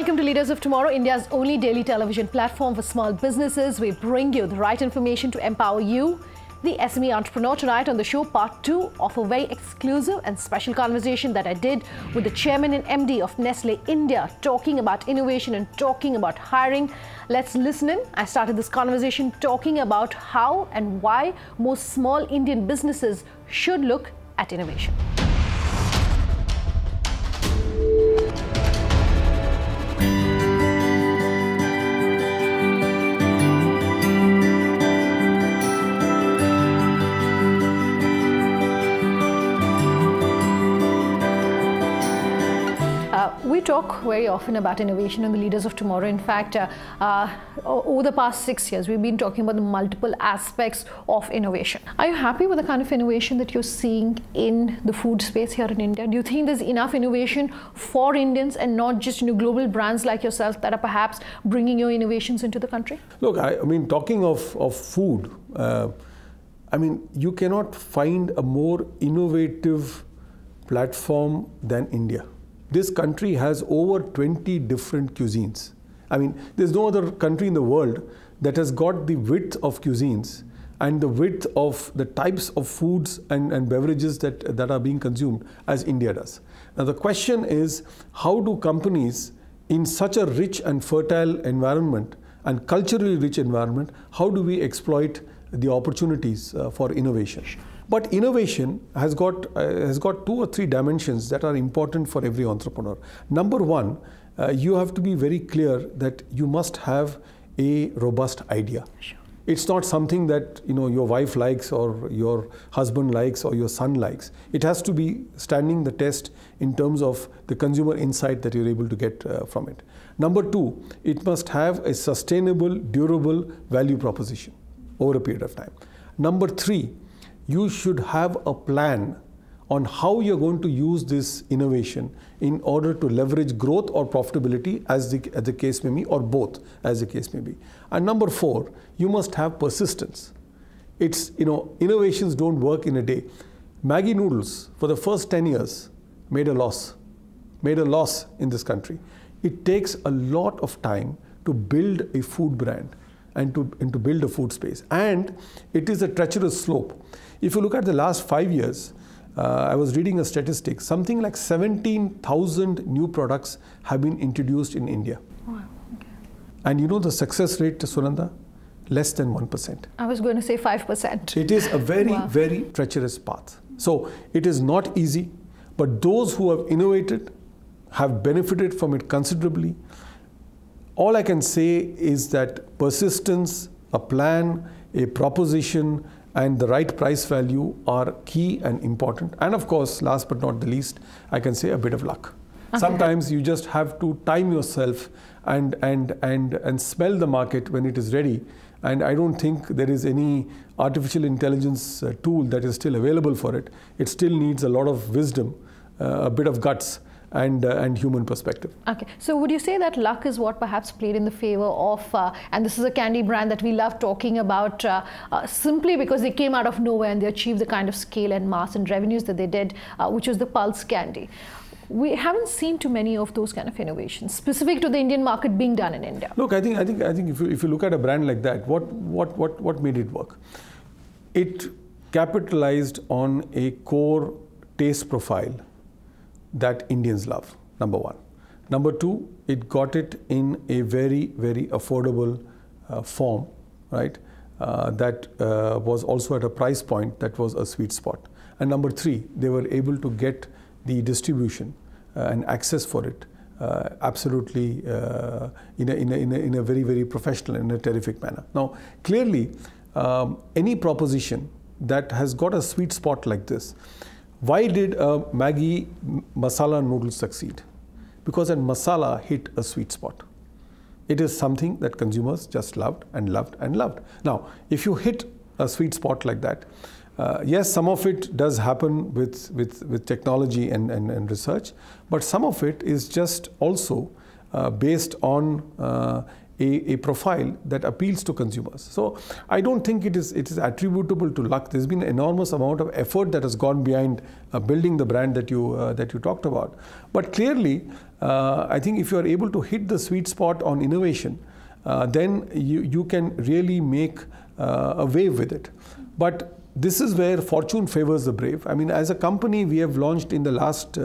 Welcome to Leaders of Tomorrow, India's only daily television platform for small businesses. We bring you the right information to empower you, the SME entrepreneur. Tonight on the show, part 2 of a very exclusive and special conversation that I did with the chairman and MD of Nestle India, talking about innovation and talking about hiring. Let's listen in. I started this conversation talking about how and why most small Indian businesses should look at innovation. We talk very often about innovation in the Leaders of Tomorrow. In fact, over the past 6 years, we've been talking about the multiple aspects of innovation. Are you happy with the kind of innovation that you're seeing in the food space here in India? Do you think there's enough innovation for Indians and not just global brands like yourself that are perhaps bringing your innovations into the country? Look, I mean, talking of food, I mean, you cannot find a more innovative platform than India. This country has over 20 different cuisines. I mean, there's no other country in the world that has got the width of cuisines and the width of the types of foods and beverages that are being consumed as India does. Now, the question is, how do companies in such a rich and fertile environment and culturally rich environment, how do we exploit the opportunities for innovation? But innovation has got 2 or 3 dimensions that are important for every entrepreneur. Number one, you have to be very clear that you must have a robust idea. Sure. It's not something that your wife likes or your husband likes or your son likes. It has to be standing the test in terms of the consumer insight that you're able to get from it. Number 2, it must have a sustainable, durable value proposition over a period of time. Number 3, you should have a plan on how you're going to use this innovation in order to leverage growth or profitability as the case may be, or both as the case may be. And number 4, you must have persistence. It's, innovations don't work in a day. Maggi noodles for the first 10 years made a loss in this country. It takes a lot of time to build a food brand and to build a food space. And it is a treacherous slope. If you look at the last 5 years, I was reading a statistic, something like 17,000 new products have been introduced in India. Wow. Okay. And the success rate, Sunanda? Less than 1%. I was going to say 5%. It is a very, very treacherous path. So it is not easy, but those who have innovated have benefited from it considerably. All I can say is that persistence, a plan, a proposition, and the right price value are key and important. And of course, last but not the least, I can say a bit of luck. Okay. Sometimes you just have to time yourself and smell the market when it is ready. And I don't think there is any artificial intelligence tool that is still available for it. It still needs a lot of wisdom, a bit of guts, and human perspective. Okay, so would you say that luck is what perhaps played in the favor of, and this is a candy brand that we love talking about simply because they came out of nowhere and they achieved the kind of scale and mass and revenues that they did, which was the Pulse candy. We haven't seen too many of those kind of innovations specific to the Indian market being done in India. Look, I think if you look at a brand like that, what made it work? It capitalized on a core taste profile that Indians love, number 1. Number 2, it got it in a very, very affordable form, right? That was also at a price point that was a sweet spot. And number 3, they were able to get the distribution and access for it absolutely in a very, very professional and a terrific manner. Now, clearly, any proposition that has got a sweet spot like this, why did Maggi masala noodles succeed? Because that masala hit a sweet spot. It is something that consumers just loved and loved and loved. Now, if you hit a sweet spot like that, yes, some of it does happen with technology and research, but some of it is just also based on a profile that appeals to consumers. So I don't think it is attributable to luck. There's been an enormous amount of effort that has gone behind building the brand that you talked about. But clearly, I think if you are able to hit the sweet spot on innovation, then you can really make a wave with it. But this is where fortune favors the brave. I mean, as a company, we have launched in the last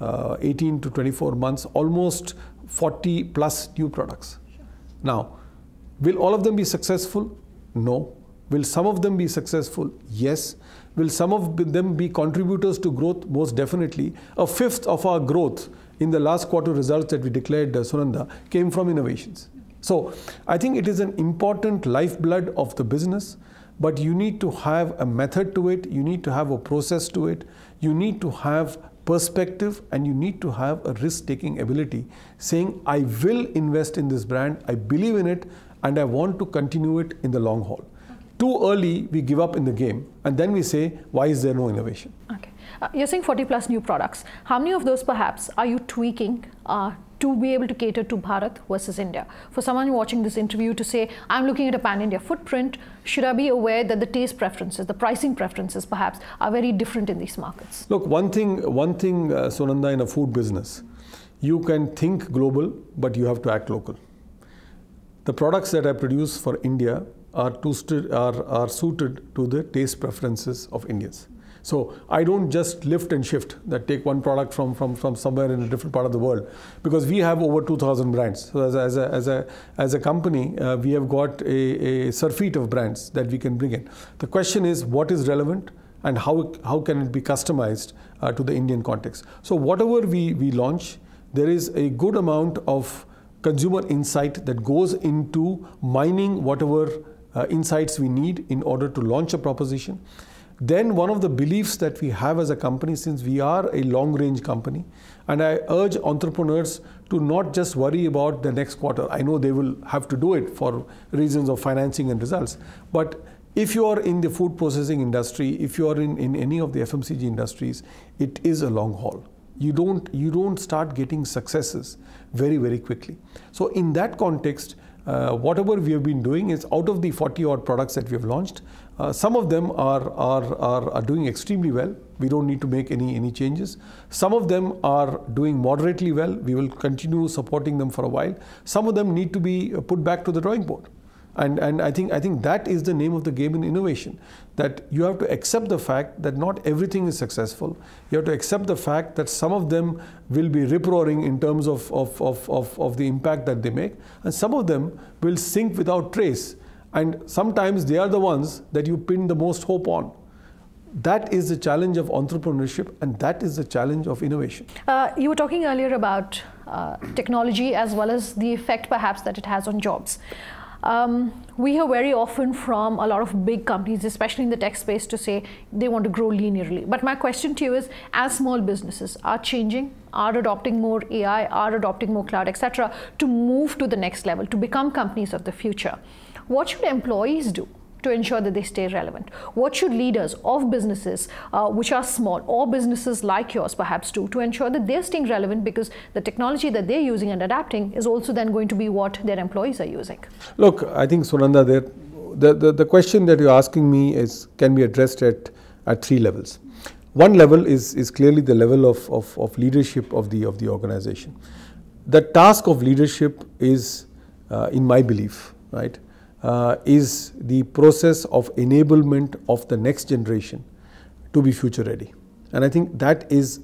18 to 24 months almost 40 plus new products. Now, will all of them be successful? No. Will some of them be successful? Yes. Will some of them be contributors to growth? Most definitely. A fifth of our growth in the last quarter results that we declared, Sunanda, came from innovations. So I think it is an important lifeblood of the business, but you need to have a method to it, you need to have a process to it, you need to have perspective, and you need to have a risk-taking ability, saying, I will invest in this brand, I believe in it, and I want to continue it in the long haul. Too early, we give up in the game, and then we say, why is there no innovation? Okay. You're saying 40 plus new products. How many of those perhaps are you tweaking to be able to cater to Bharat versus India? For someone watching this interview to say, I'm looking at a pan-India footprint, should I be aware that the taste preferences, the pricing preferences perhaps are very different in these markets? Look, one thing, Sunanda, in a food business, you can think global, but you have to act local. The products that I produce for India are suited to the taste preferences of Indians. So I don't just lift and shift, that take one product from somewhere in a different part of the world, because we have over 2,000 brands. So as a company, we have got a surfeit of brands that we can bring in. The question is, what is relevant and how can it be customized to the Indian context? So whatever we launch, there is a good amount of consumer insight that goes into mining whatever insights we need in order to launch a proposition. Then one of the beliefs that we have as a company, since we are a long-range company, and I urge entrepreneurs to not just worry about the next quarter. I know they will have to do it for reasons of financing and results. But if you are in the food processing industry, if you are in any of the FMCG industries, it is a long haul. You don't start getting successes very, very quickly. So in that context, whatever we have been doing is, out of the 40 odd products that we have launched, some of them are doing extremely well. We don't need to make any changes. Some of them are doing moderately well. We will continue supporting them for a while. Some of them need to be put back to the drawing board. And I think that is the name of the game in innovation, that you have to accept the fact that not everything is successful. You have to accept the fact that some of them will be rip-roaring in terms of the impact that they make, and some of them will sink without trace. And sometimes they are the ones that you pin the most hope on. That is the challenge of entrepreneurship, and that is the challenge of innovation. You were talking earlier about technology as well as the effect perhaps that it has on jobs. We hear very often from a lot of big companies, especially in the tech space, to say they want to grow linearly. But my question to you is, as small businesses are changing, are adopting more AI, are adopting more cloud, etc., to move to the next level, to become companies of the future, what should employees do to ensure that they stay relevant? What should leaders of businesses which are small, or businesses like yours perhaps do, to ensure that they're staying relevant, because the technology that they're using and adapting is also then going to be what their employees are using? Look, I think, Sunanda, the question that you're asking me can be addressed at three levels. One level is clearly the level of leadership of the organization. The task of leadership is, in my belief, right, is the process of enablement of the next generation to be future ready. And I think that is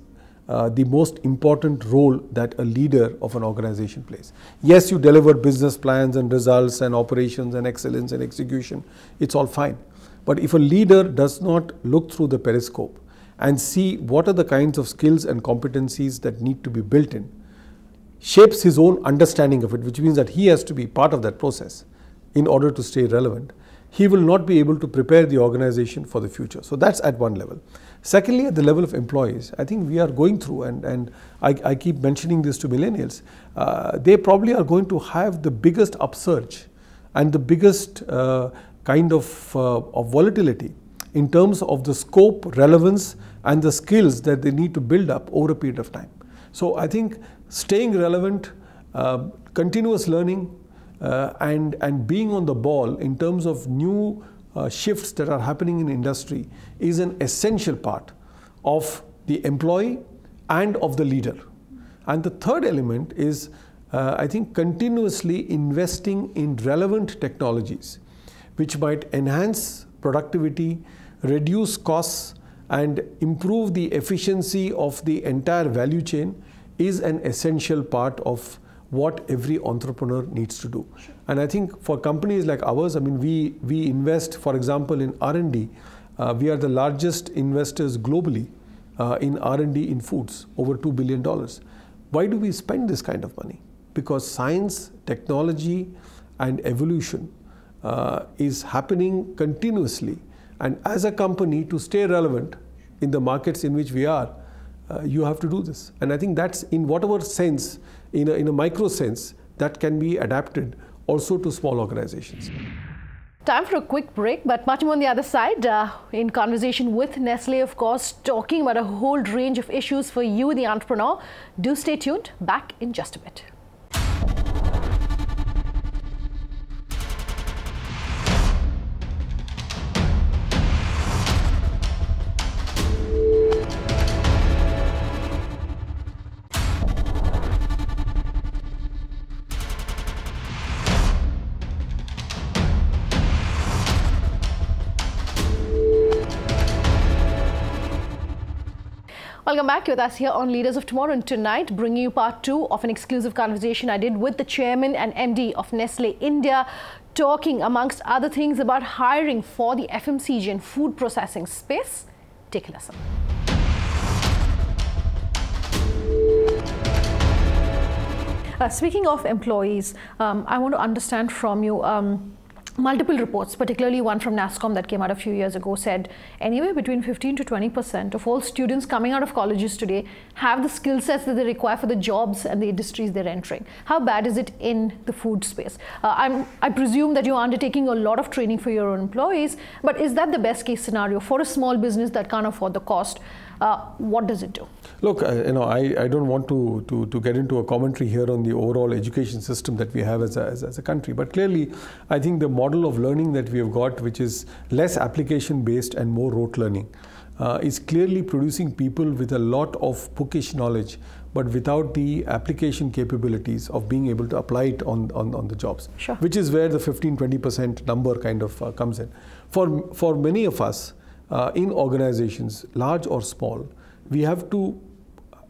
the most important role that a leader of an organization plays. Yes, you deliver business plans and results and operations and excellence and execution, it's all fine. But if a leader does not look through the periscope and see what are the kinds of skills and competencies that need to be built in, shapes his own understanding of it, which means that he has to be part of that process in order to stay relevant, he will not be able to prepare the organization for the future. So that's at one level. Secondly, at the level of employees, I think we are going through, and I keep mentioning this to millennials, they probably are going to have the biggest upsurge and the biggest kind of volatility in terms of the scope, relevance, and the skills that they need to build up over a period of time. So I think staying relevant, continuous learning, and being on the ball in terms of new shifts that are happening in industry is an essential part of the employee and of the leader. And the third element is, I think, continuously investing in relevant technologies which might enhance productivity, reduce costs, and improve the efficiency of the entire value chain is an essential part of what every entrepreneur needs to do. Sure. And I think for companies like ours, I mean, we invest, for example, in R&D. We are the largest investors globally in R&D in foods, over $2 billion. Why do we spend this kind of money? Because science, technology, and evolution is happening continuously. And as a company, to stay relevant in the markets in which we are, you have to do this. And I think that's, in whatever sense, in a micro sense, that can be adapted also to small organizations. Time for a quick break, but much more on the other side. In conversation with Nestle, of course, talking about a whole range of issues for you, the entrepreneur. Do stay tuned. Back in just a bit. Welcome back. You're with us here on Leaders of Tomorrow, and tonight bringing you part 2 of an exclusive conversation I did with the chairman and MD of Nestle India, talking amongst other things about hiring for the FMCG and food processing space. Take a listen. Speaking of employees, I want to understand from you, multiple reports, particularly one from NASSCOM that came out a few years ago, said anywhere between 15 to 20% of all students coming out of colleges today have the skill sets that they require for the jobs and the industries they're entering. How bad is it in the food space? I presume that you're undertaking a lot of training for your own employees, but is that the best case scenario for a small business that can't afford the cost? What does it do? Look, I don't want to get into a commentary here on the overall education system that we have as a country. But clearly, I think the model of learning that we have got, which is less application-based and more rote learning, is clearly producing people with a lot of bookish knowledge, but without the application capabilities of being able to apply it on the jobs. Sure. Which is where the 15-20% number kind of comes in. For many of us, in organizations, large or small, we have to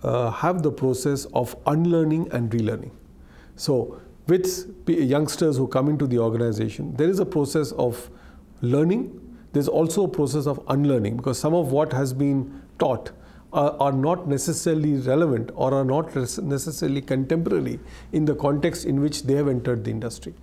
have the process of unlearning and relearning. So with youngsters who come into the organization, there is a process of learning. There's also a process of unlearning, because some of what has been taught are not necessarily relevant or are not necessarily contemporary in the context in which they have entered the industry.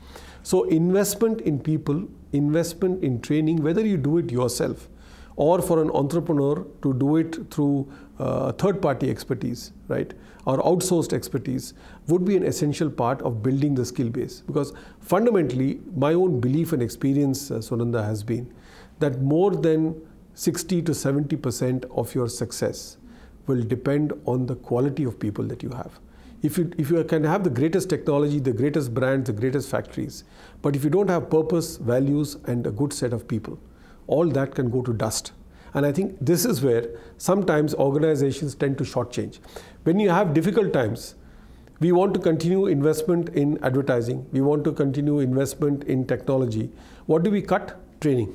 So investment in people, investment in training, whether you do it yourself or for an entrepreneur to do it through third-party expertise, right, or outsourced expertise, would be an essential part of building the skill base. Because fundamentally, my own belief and experience, Sunanda, has been that more than 60 to 70% of your success will depend on the quality of people that you have. If you can have the greatest technology, the greatest brands, the greatest factories, but if you don't have purpose, values, and a good set of people, all that can go to dust. And I think this is where sometimes organizations tend to shortchange. When you have difficult times, we want to continue investment in advertising. We want to continue investment in technology. What do we cut? Training.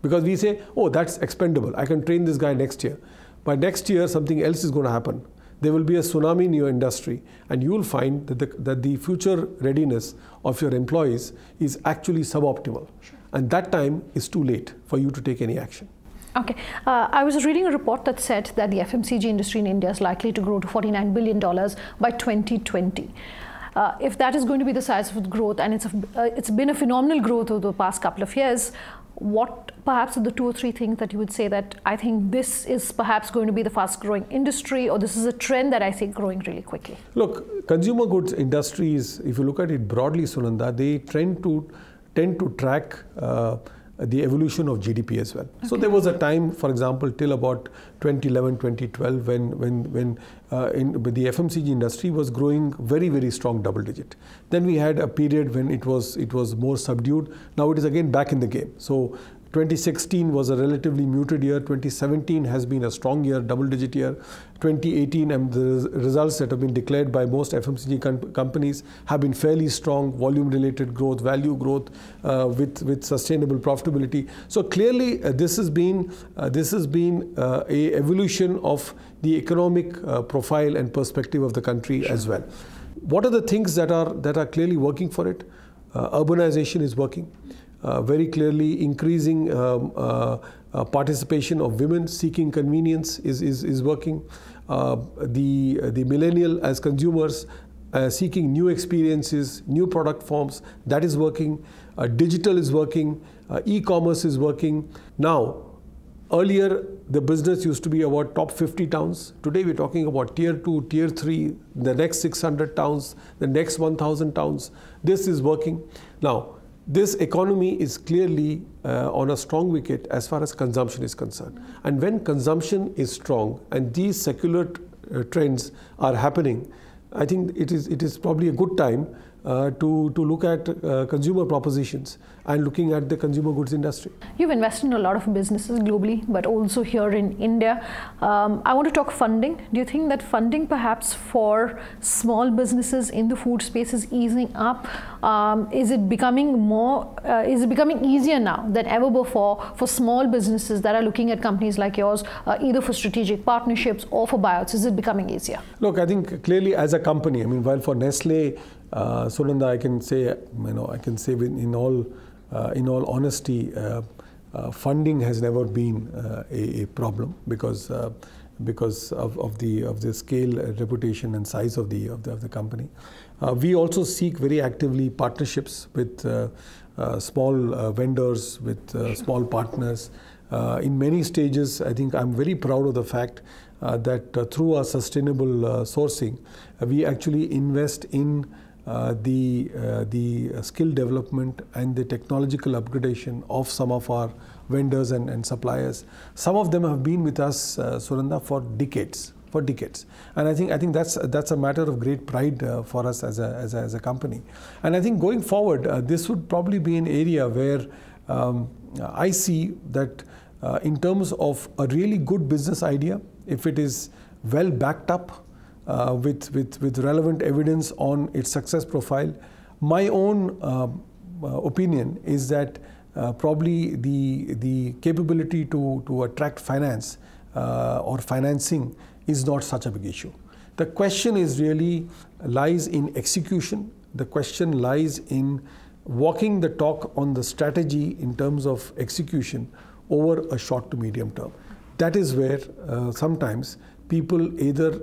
Because we say, oh, that's expendable. I can train this guy next year. By next year, something else is going to happen. There will be a tsunami in your industry, and you will find that the future readiness of your employees is actually suboptimal. Sure. And that time is too late for you to take any action. Okay. I was reading a report that said that the FMCG industry in India is likely to grow to $49 billion by 2020. If that is going to be the size of the growth, and it's been a phenomenal growth over the past couple of years, what perhaps are the 2 or 3 things that you would say that I think this is perhaps going to be the fast growing industry, or this is a trend that I see growing really quickly? Look, consumer goods industries, if you look at it broadly, Sunanda, they tend to track the evolution of GDP as well. Okay. So there was a time, for example, till about 2011, 2012, when the FMCG industry was growing very, very strong double digit. Then we had a period when it was more subdued. Now it is again back in the game. So 2016 was a relatively muted year. 2017 has been a strong year, double-digit year. 2018 and the results that have been declared by most FMCG companies have been fairly strong, volume-related growth, value growth, with sustainable profitability. So clearly, this has been a evolution of the economic profile and perspective of the country as well. What are the things that are clearly working for it? Urbanization is working. Very clearly, increasing participation of women seeking convenience is working. The millennial as consumers seeking new experiences, new product forms, that is working. Digital is working. E-commerce is working. Now, earlier the business used to be about top 50 towns. Today we're talking about tier 2, tier 3, the next 600 towns, the next 1,000 towns. This is working. Now, this economy is clearly on a strong wicket as far as consumption is concerned. And when consumption is strong and these secular trends are happening, I think it is probably a good time to look at consumer propositions and looking at the consumer goods industry. You've invested in a lot of businesses globally, but also here in India. I want to talk funding. Do you think that funding perhaps for small businesses in the food space is easing up? Is it becoming easier now than ever before for small businesses that are looking at companies like yours, either for strategic partnerships or for buyouts? Is it becoming easier? Look, I think clearly as a company, I mean, while for Nestle, Sunanda, I can say, in all honesty, funding has never been a problem because of the scale, reputation, and size of the company. We also seek very actively partnerships with small vendors, with small partners. In many stages, I think I'm very proud of the fact that through our sustainable sourcing, we actually invest in the skill development and the technological upgradation of some of our vendors and suppliers. Some of them have been with us, Suranda, for decades. And I think that's a matter of great pride for us as a company. And I think going forward, this would probably be an area where I see that in terms of a really good business idea, if it is well backed up with relevant evidence on its success profile, my own opinion is that probably the capability to attract finance or financing is not such a big issue. The question is really lies in execution. The question lies in walking the talk on the strategy in terms of execution over a short to medium term. That is where sometimes people either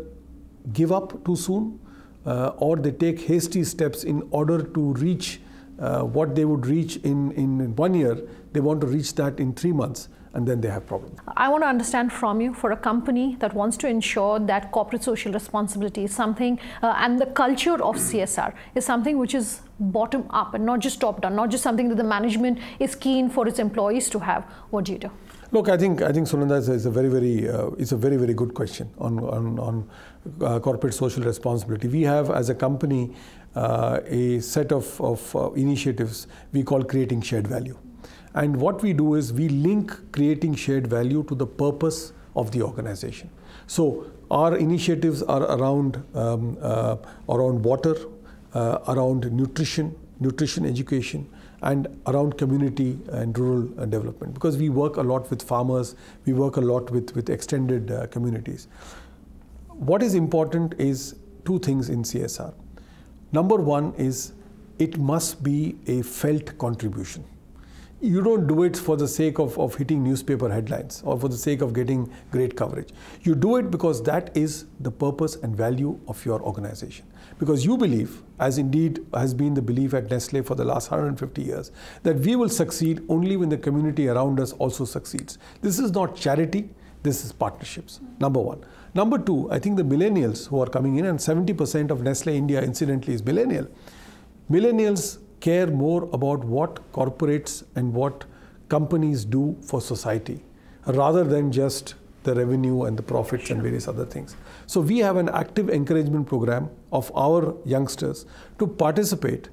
give up too soon or they take hasty steps in order to reach what they would reach in 1 year. They want to reach that in 3 months, and then they have problems. I want to understand from you, for a company that wants to ensure that corporate social responsibility is something, and the culture of CSR is something which is bottom up and not just top down, not just something that the management is keen for its employees to have. What do you do? Look, I think Sunanda is a very good question on corporate social responsibility. We have, as a company, a set of initiatives we call creating shared value. And what we do is we link creating shared value to the purpose of the organization. So our initiatives are around water, around nutrition education, and around community and rural development, because we work a lot with farmers, we work a lot with extended communities. What is important is two things in CSR. Number one is it must be a felt contribution. You don't do it for the sake of hitting newspaper headlines or for the sake of getting great coverage. You do it because that is the purpose and value of your organization. Because you believe, as indeed has been the belief at Nestle for the last 150 years, that we will succeed only when the community around us also succeeds. This is not charity, this is partnerships, number one. Number two, I think the millennials who are coming in, and 70% of Nestle India incidentally is millennial. Millennials care more about what corporates and what companies do for society, rather than just the revenue and the profits and various other things. So we have an active encouragement program of our youngsters to participate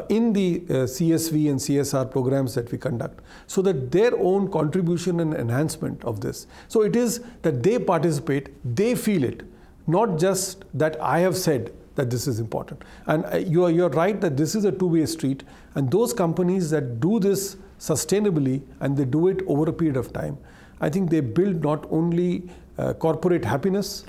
in the CSV and CSR programs that we conduct, so that their own contribution and enhancement of this. So it is that they participate, they feel it, not just that I have said that this is important. And you're right that this is a two-way street, and those companies that do this sustainably and they do it over a period of time, I think they build not only corporate happiness,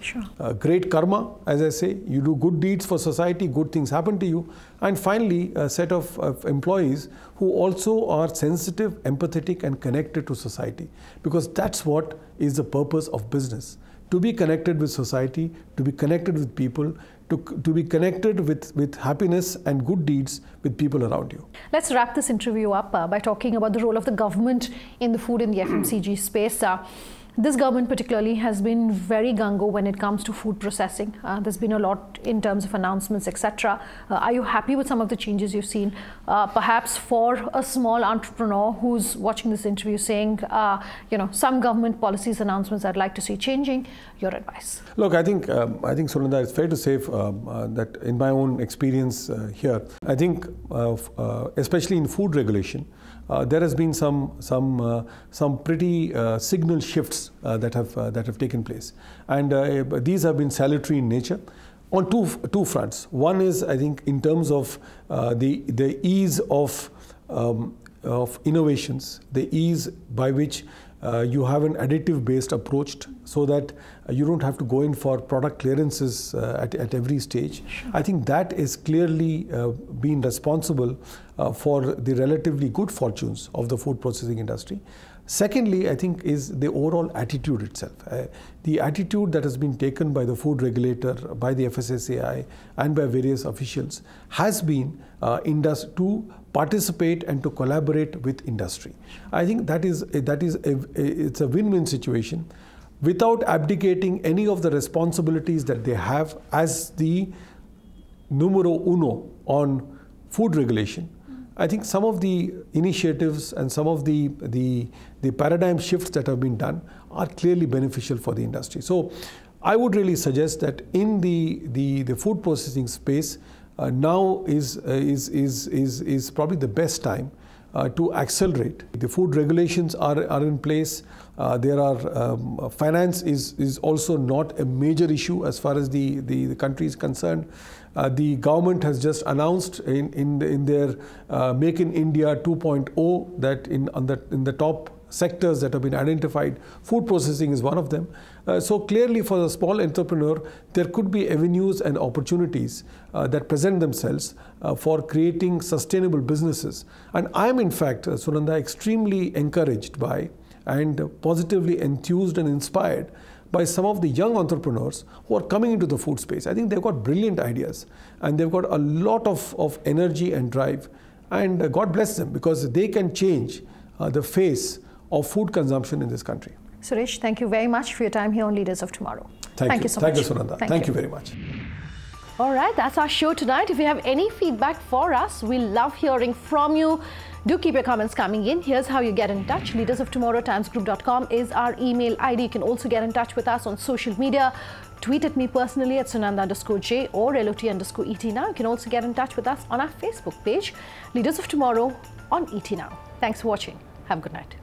great karma, as I say, you do good deeds for society, good things happen to you, and finally a set of employees who also are sensitive, empathetic and connected to society, because that's what is the purpose of business. To be connected with society, to be connected with people, to be connected with happiness and good deeds with people around you. Let's wrap this interview up by talking about the role of the government in the food and the FMCG space. This government particularly has been very gung-ho when it comes to food processing. There's been a lot in terms of announcements, etc. Are you happy with some of the changes you've seen? Perhaps for a small entrepreneur who's watching this interview saying, some government policies announcements I'd like to see changing, your advice? Look, I think Sunanda, it's fair to say that in my own experience here, I think especially in food regulation, there has been some pretty signal shifts that have taken place, and these have been salutary in nature on two fronts. One is, I think, in terms of the ease of innovations, the ease by which you have an additive-based approach, so that you don't have to go in for product clearances at every stage. I think that is clearly been responsible for the relatively good fortunes of the food processing industry. Secondly, I think, is the overall attitude itself. The attitude that has been taken by the food regulator, by the FSSAI and by various officials has been to participate and to collaborate with industry. I think it's a win-win situation, without abdicating any of the responsibilities that they have as the numero uno on food regulation. I think some of the initiatives and some of the paradigm shifts that have been done are clearly beneficial for the industry. So I would really suggest that in the food processing space, now is probably the best time to accelerate. The food regulations are in place. There are finance is also not a major issue as far as the country is concerned. The government has just announced in their Make in India 2.0 that in the top sectors that have been identified, food processing is one of them. So clearly, for the small entrepreneur, there could be avenues and opportunities that present themselves for creating sustainable businesses. And I am, in fact, Sunanda, extremely encouraged by and positively enthused and inspired by some of the young entrepreneurs who are coming into the food space. I think they've got brilliant ideas and they've got a lot of energy and drive, and God bless them, because they can change the face of food consumption in this country. Suresh, thank you very much for your time here on Leaders of Tomorrow. Thank you so much. Thank you, Sunanda. Thank you very much. All right, that's our show tonight. If you have any feedback for us, we love hearing from you. Do keep your comments coming in. Here's how you get in touch. leadersoftomorrow@timesgroup.com is our email ID. You can also get in touch with us on social media. Tweet at me personally at Sunanda_J or LOT_ET Now. You can also get in touch with us on our Facebook page, Leaders of Tomorrow on ET Now. Thanks for watching. Have a good night.